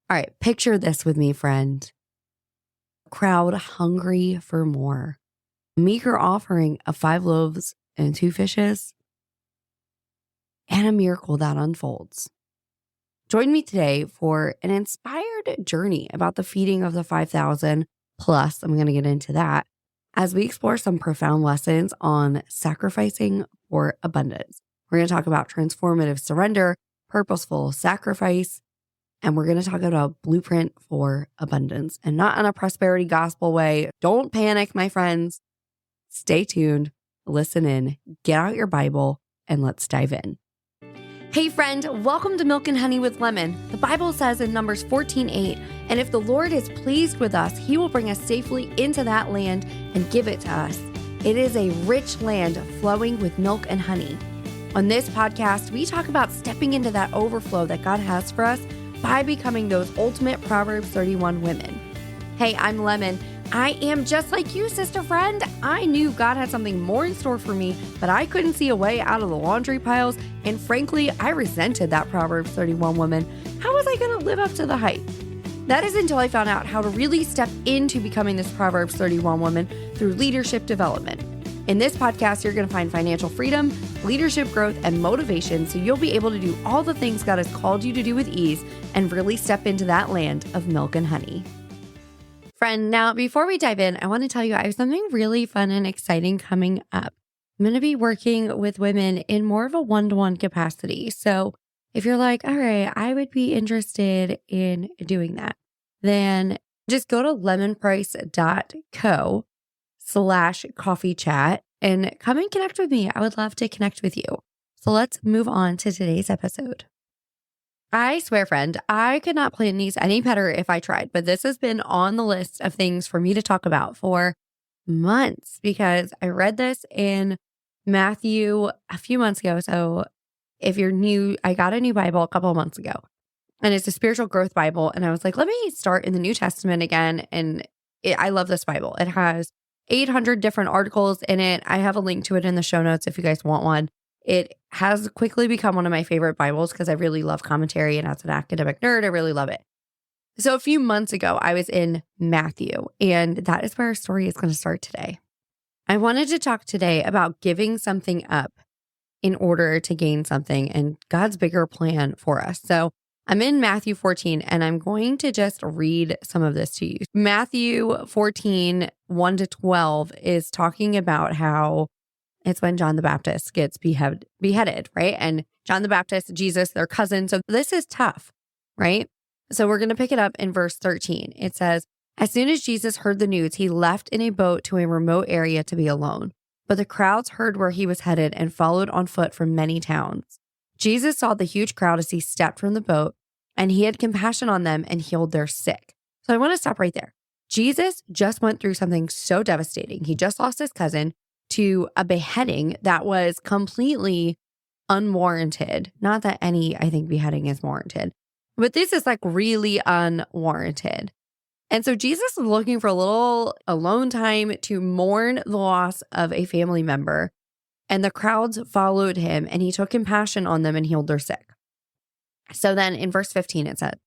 All right, picture this with me, friend. Crowd hungry for more. Meager offering of 5 loaves and 2 fishes, and a miracle that unfolds. Join me today for an inspired journey about the feeding of the 5,000. Plus, I'm going to get into that as we explore some profound lessons on sacrificing for abundance. We're going to talk about transformative surrender, purposeful sacrifice, and we're going to talk about a blueprint for abundance, and not in a prosperity gospel way. Don't panic, my friends. Stay tuned, listen in, get out your Bible, and let's dive in. Hey friend, welcome to Milk and Honey with Lemon. The Bible says in Numbers 14:8, and if the Lord is pleased with us, he will bring us safely into that land and give it to us. It is a rich land flowing with milk and honey. On this podcast, we talk about stepping into that overflow that God has for us by becoming those ultimate Proverbs 31 women. Hey, I'm Lemon. I am just like you, sister friend. I knew God had something more in store for me, but I couldn't see a way out of the laundry piles. And frankly, I resented that Proverbs 31 woman. How was I going to live up to the hype? That is until I found out how to really step into becoming this Proverbs 31 woman through leadership development. In this podcast, you're going to find financial freedom, leadership growth, and motivation so you'll be able to do all the things God has called you to do with ease and really step into that land of milk and honey. Friend, now before we dive in, I want to tell you I have something really fun and exciting coming up. I'm going to be working with women in more of a one-to-one capacity. So if you're like, all right, I would be interested in doing that, then just go to lemonprice.co/coffee chat and come and connect with me. I would love to connect with you. So let's move on to today's episode. I swear, friend, I could not plan these any better if I tried, but this has been on the list of things for me to talk about for months because I read this in Matthew a few months ago. So if you're new, I got a new Bible a couple of months ago, and it's a spiritual growth Bible. And I was like, let me start in the New Testament again. And I love this Bible. It has 800 different articles in it. I have a link to it in the show notes if you guys want one. It has quickly become one of my favorite Bibles because I really love commentary, and as an academic nerd, I really love it. So a few months ago, I was in Matthew, and that is where our story is going to start today. I wanted to talk today about giving something up in order to gain something and God's bigger plan for us. So I'm in Matthew 14, and I'm going to just read some of this to you. Matthew 14, 1-12 is talking about how it's when John the Baptist gets beheaded, right? And John the Baptist, Jesus, they're cousins. So this is tough, right? So we're going to pick it up in verse 13. It says, as soon as Jesus heard the news, he left in a boat to a remote area to be alone. But the crowds heard where he was headed and followed on foot from many towns. Jesus saw the huge crowd as he stepped from the boat, and he had compassion on them and healed their sick. So I want to stop right there. Jesus just went through something so devastating. He just lost his cousin to a beheading that was completely unwarranted. Not that any, I think, beheading is warranted, but this is like really unwarranted. And so Jesus is looking for a little alone time to mourn the loss of a family member. And the crowds followed him, and he took compassion on them and healed their sick. So then in verse 15, it said,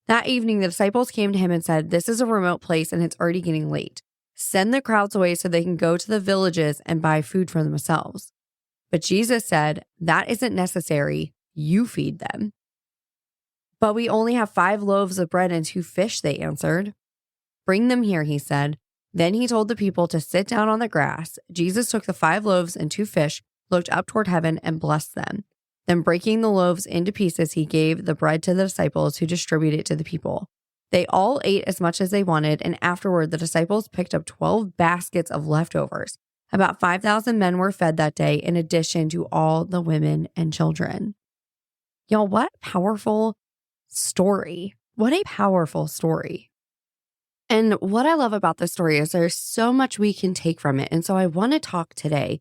that evening, the disciples came to him and said, this is a remote place and it's already getting late. Send the crowds away so they can go to the villages and buy food for themselves. But Jesus said, that isn't necessary. You feed them. But we only have 5 loaves of bread and 2 fish, they answered. Bring them here, he said. Then he told the people to sit down on the grass. Jesus took the 5 loaves and 2 fish, looked up toward heaven, and blessed them. Then breaking the loaves into pieces, he gave the bread to the disciples who distributed it to the people. They all ate as much as they wanted, and afterward the disciples picked up 12 baskets of leftovers. About 5,000 men were fed that day, in addition to all the women and children. Y'all, what a powerful story. What a powerful story. And what I love about this story is there's so much we can take from it. And so I want to talk today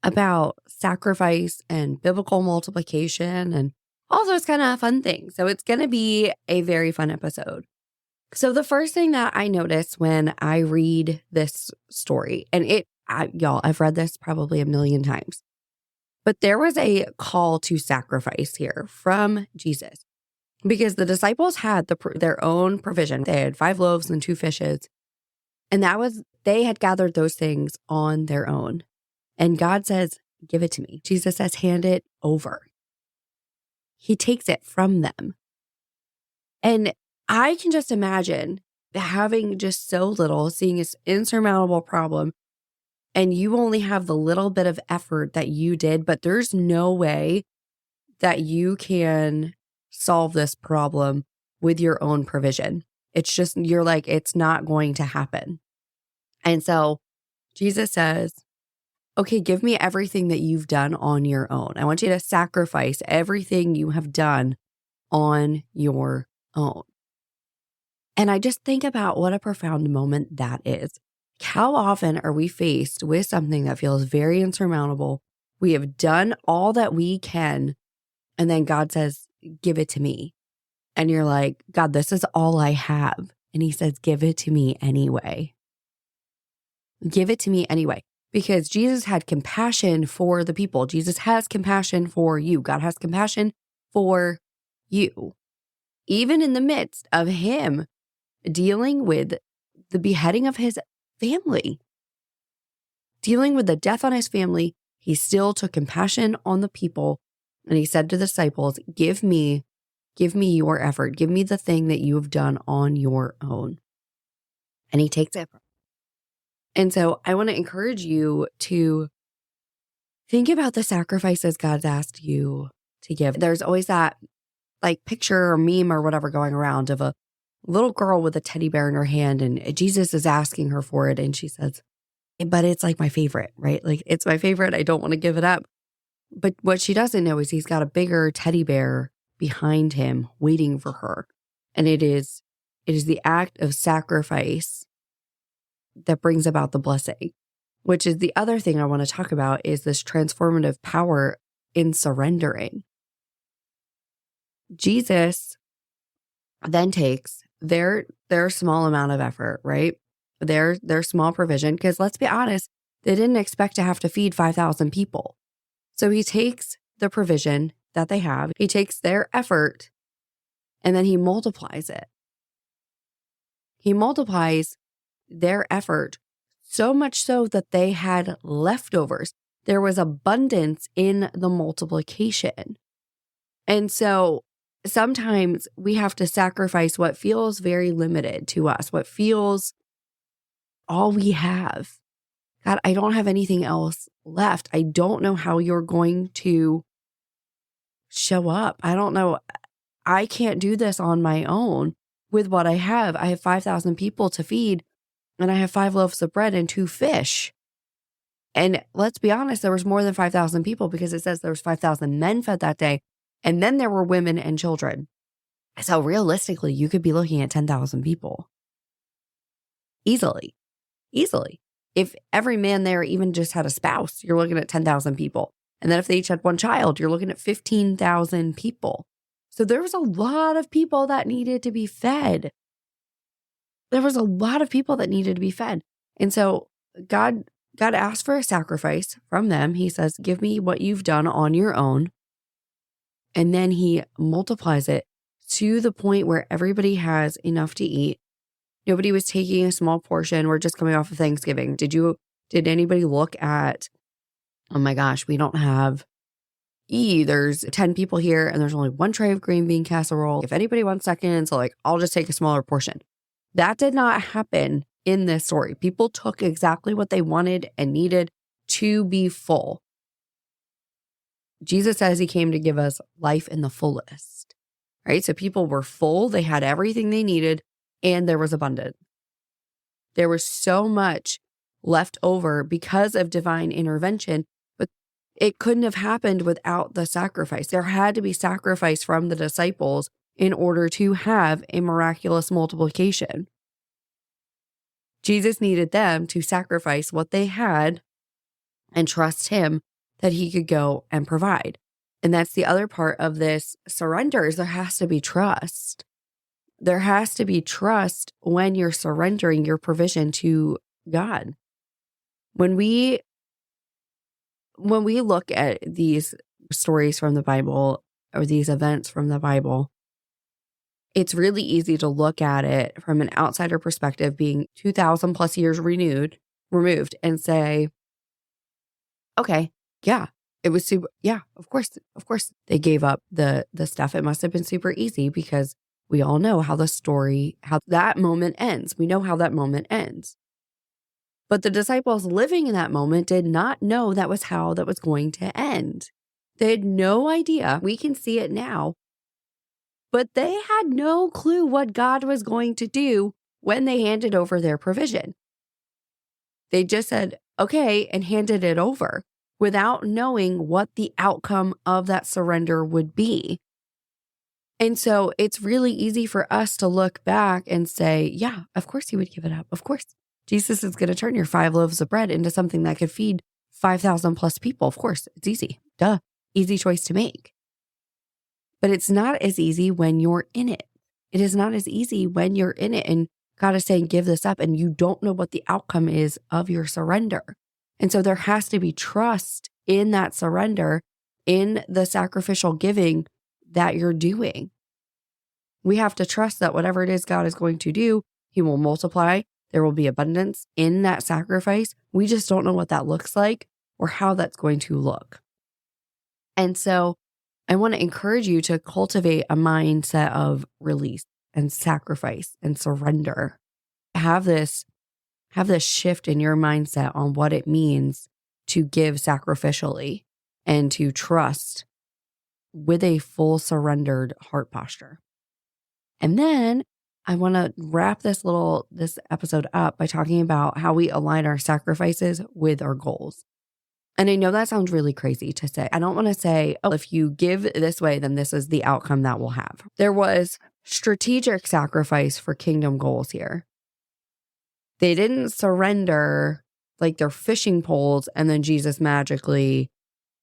about sacrifice and biblical multiplication and all those kind of fun things. So it's going to be a very fun episode. So the first thing that I notice when I read this story, and I've read this probably a million times, but there was a call to sacrifice here from Jesus. because the disciples had their own provision. They had 5 loaves and 2 fishes. And they had gathered those things on their own. And God says, give it to me. Jesus says, hand it over. He takes it from them. And I can just imagine having just so little, seeing this insurmountable problem, and you only have the little bit of effort that you did, but there's no way that you can solve this problem with your own provision. It's just, you're like, it's not going to happen. And so Jesus says, okay, give me everything that you've done on your own. I want you to sacrifice everything you have done on your own. And I just think about what a profound moment that is. How often are we faced with something that feels very insurmountable? We have done all that we can, and then God says, give it to me. And you're like, God, this is all I have. And he says, give it to me anyway. Give it to me anyway. Because Jesus had compassion for the people. Jesus has compassion for you. God has compassion for you. Even in the midst of him dealing with the beheading of his family, dealing with the death on his family, he still took compassion on the people. And he said to the disciples, give me your effort. Give me the thing that you have done on your own. And he takes it. And so I want to encourage you to think about the sacrifices God's asked you to give. There's always that like picture or meme or whatever going around of a little girl with a teddy bear in her hand, and Jesus is asking her for it. And she says, but it's like my favorite, right? Like, it's my favorite. I don't want to give it up. But what she doesn't know is he's got a bigger teddy bear behind him waiting for her. And it is the act of sacrifice that brings about the blessing, which is the other thing I want to talk about, is this transformative power in surrendering. Jesus then takes their small amount of effort, right? Their small provision, because let's be honest, they didn't expect to have to feed 5,000 people. So he takes the provision that they have, he takes their effort, and then he multiplies it. He multiplies their effort so much so that they had leftovers. There was abundance in the multiplication. And so sometimes we have to sacrifice what feels very limited to us, what feels all we have. God, I don't have anything else left. I don't know how you're going to show up. I don't know. I can't do this on my own with what I have. I have 5,000 people to feed, and I have 5 loaves of bread and 2 fish. And let's be honest, there was more than 5,000 people, because it says there was 5,000 men fed that day. And then there were women and children. So realistically, you could be looking at 10,000 people. Easily. If every man there even just had a spouse, you're looking at 10,000 people. And then if they each had 1 child, you're looking at 15,000 people. So there was a lot of people that needed to be fed. And so God asked for a sacrifice from them. He says, give me what you've done on your own. And then he multiplies it to the point where everybody has enough to eat. Nobody was taking a small portion. We're just coming off of Thanksgiving. Did anybody look at, oh my gosh, we don't have there's 10 people here and there's only 1 tray of green bean casserole. If anybody wants seconds, so I'll just take a smaller portion. That did not happen in this story. People took exactly what they wanted and needed to be full. Jesus says he came to give us life in the fullest, right? So people were full. They had everything they needed, and there was abundance. There was so much left over because of divine intervention, but it couldn't have happened without the sacrifice. There had to be sacrifice from the disciples in order to have a miraculous multiplication. Jesus needed them to sacrifice what they had and trust him that he could go and provide. And that's the other part of this surrender, is there has to be trust. There has to be trust when you're surrendering your provision to God. When we look at these stories from the Bible, or these events from the Bible, it's really easy to look at it from an outsider perspective, being 2,000 plus years removed, and say, okay, yeah, it was super. Yeah, of course they gave up the stuff. It must have been super easy because we all know how that moment ends. We know how that moment ends. But the disciples living in that moment did not know that was how that was going to end. They had no idea. We can see it now. But they had no clue what God was going to do when they handed over their provision. They just said, okay, and handed it over without knowing what the outcome of that surrender would be. And so it's really easy for us to look back and say, yeah, of course he would give it up. Of course, Jesus is going to turn your 5 loaves of bread into something that could feed 5,000 plus people. Of course, it's easy. Duh. Easy choice to make. But it's not as easy when you're in it. It is not as easy when you're in it and God is saying, give this up, and you don't know what the outcome is of your surrender. And so there has to be trust in that surrender, in the sacrificial giving that you're doing. We have to trust that whatever it is God is going to do, he will multiply. There will be abundance in that sacrifice. We just don't know what that looks like or how that's going to look. And so I want to encourage you to cultivate a mindset of release and sacrifice and surrender. Have this shift in your mindset on what it means to give sacrificially and to trust with a full surrendered heart posture. And then I want to wrap this episode up by talking about how we align our sacrifices with our goals. And I know that sounds really crazy to say. I don't want to say, oh, if you give this way, then this is the outcome that we'll have. There was strategic sacrifice for kingdom goals here. They didn't surrender like their fishing poles and then Jesus magically,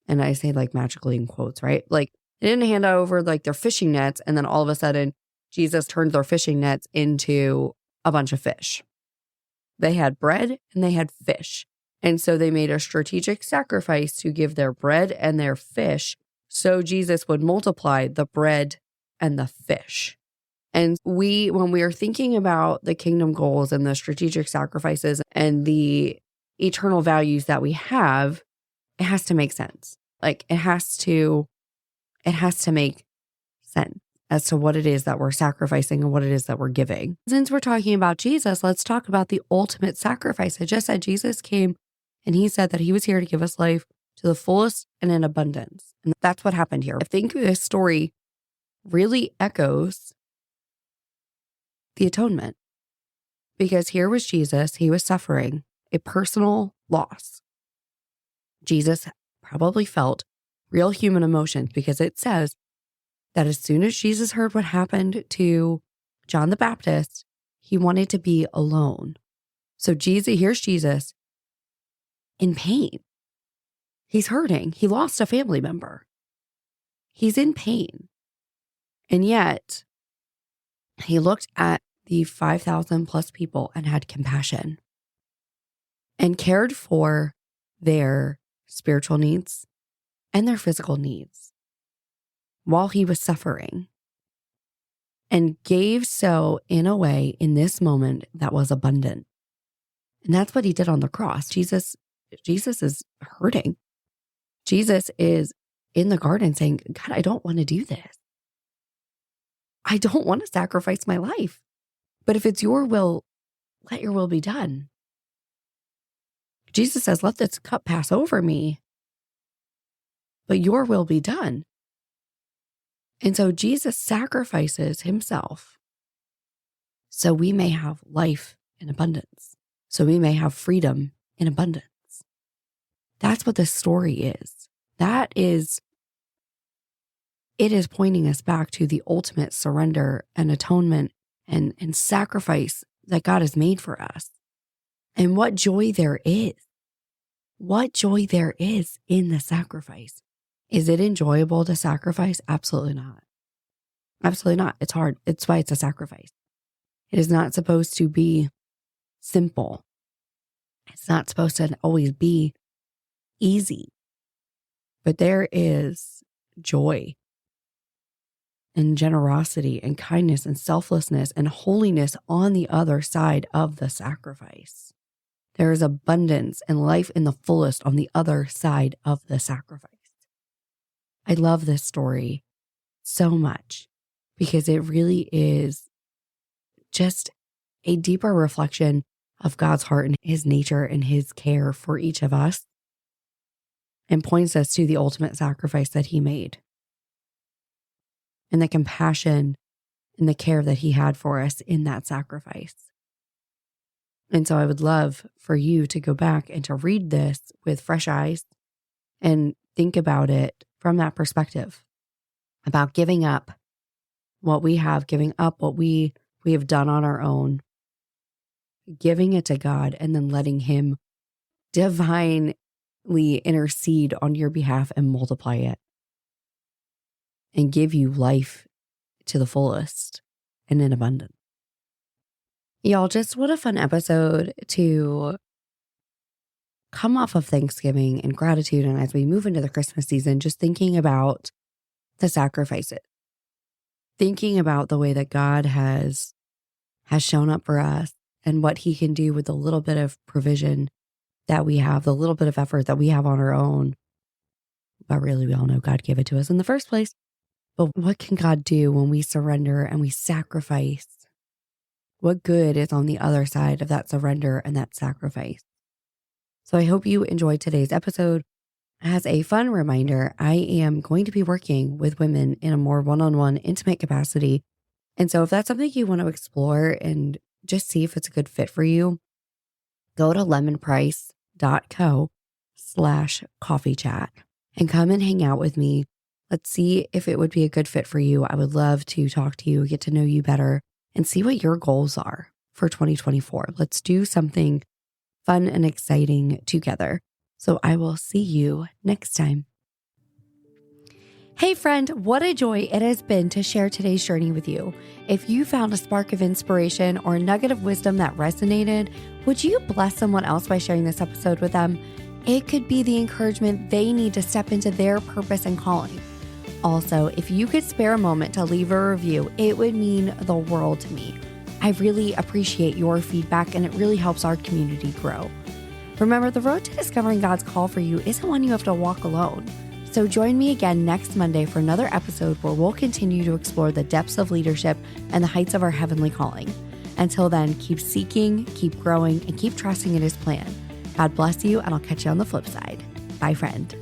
and I say like magically in quotes, right? Like they didn't hand over like their fishing nets and then all of a sudden Jesus turned their fishing nets into a bunch of fish. They had bread and they had fish. And so they made a strategic sacrifice to give their bread and their fish so Jesus would multiply the bread and the fish. And when we are thinking about the kingdom goals and the strategic sacrifices and the eternal values that we have, it has to make sense. Like it has to make sense as to what it is that we're sacrificing and what it is that we're giving. Since we're talking about Jesus, let's talk about the ultimate sacrifice. I just said Jesus came and he said that he was here to give us life to the fullest and in abundance. And that's what happened here. I think this story really echoes the atonement, because here was Jesus. He was suffering a personal loss. Jesus probably felt real human emotions, because it says that as soon as Jesus heard what happened to John the Baptist, he wanted to be alone. So here's Jesus in pain. He's hurting. He lost a family member. He's in pain. And yet he looked at the 5,000 plus people and had compassion and cared for their spiritual needs and their physical needs while he was suffering, and gave so in a way in this moment that was abundant. And that's what he did on the cross. Jesus is hurting. Jesus is in the garden saying, God, I don't want to do this. I don't want to sacrifice my life. But if it's your will, let your will be done. Jesus says, let this cup pass over me, but your will be done. And so Jesus sacrifices himself so we may have life in abundance, so we may have freedom in abundance. That's what this story is. It is pointing us back to the ultimate surrender and atonement and sacrifice that God has made for us. And what joy there is. What joy there is in the sacrifice. Is it enjoyable to sacrifice? Absolutely not. Absolutely not. It's hard. It's why it's a sacrifice. It is not supposed to be simple. It's not supposed to always be easy. But there is joy and generosity and kindness and selflessness and holiness on the other side of the sacrifice. There is abundance and life in the fullest on the other side of the sacrifice. I love this story so much because it really is just a deeper reflection of God's heart and his nature and his care for each of us, and points us to the ultimate sacrifice that he made and the compassion and the care that he had for us in that sacrifice. And so I would love for you to go back and to read this with fresh eyes and think about it from that perspective, about giving up what we have, giving up what we have done on our own, giving it to God, and then letting him divinely intercede on your behalf and multiply it and give you life to the fullest and in abundance. Y'all, just what a fun episode to come off of Thanksgiving and gratitude. And as we move into the Christmas season, just thinking about the sacrifices, thinking about the way that God has shown up for us and what he can do with the little bit of provision that we have, the little bit of effort that we have on our own. But really, we all know God gave it to us in the first place. But what can God do when we surrender and we sacrifice? What good is on the other side of that surrender and that sacrifice? So I hope you enjoyed today's episode. As a fun reminder, I am going to be working with women in a more one-on-one intimate capacity. And so if that's something you want to explore and just see if it's a good fit for you, go to lemonprice.co/coffee chat and come and hang out with me. Let's see if it would be a good fit for you. I would love to talk to you, get to know you better, and see what your goals are for 2024. Let's do something fun and exciting together. So I will see you next time. Hey friend, what a joy it has been to share today's journey with you. If you found a spark of inspiration or a nugget of wisdom that resonated, would you bless someone else by sharing this episode with them? It could be the encouragement they need to step into their purpose and calling. Also, if you could spare a moment to leave a review, it would mean the world to me. I really appreciate your feedback, and it really helps our community grow. Remember, the road to discovering God's call for you isn't one you have to walk alone. So join me again next Monday for another episode where we'll continue to explore the depths of leadership and the heights of our heavenly calling. Until then, keep seeking, keep growing, and keep trusting in his plan. God bless you, and I'll catch you on the flip side. Bye, friend.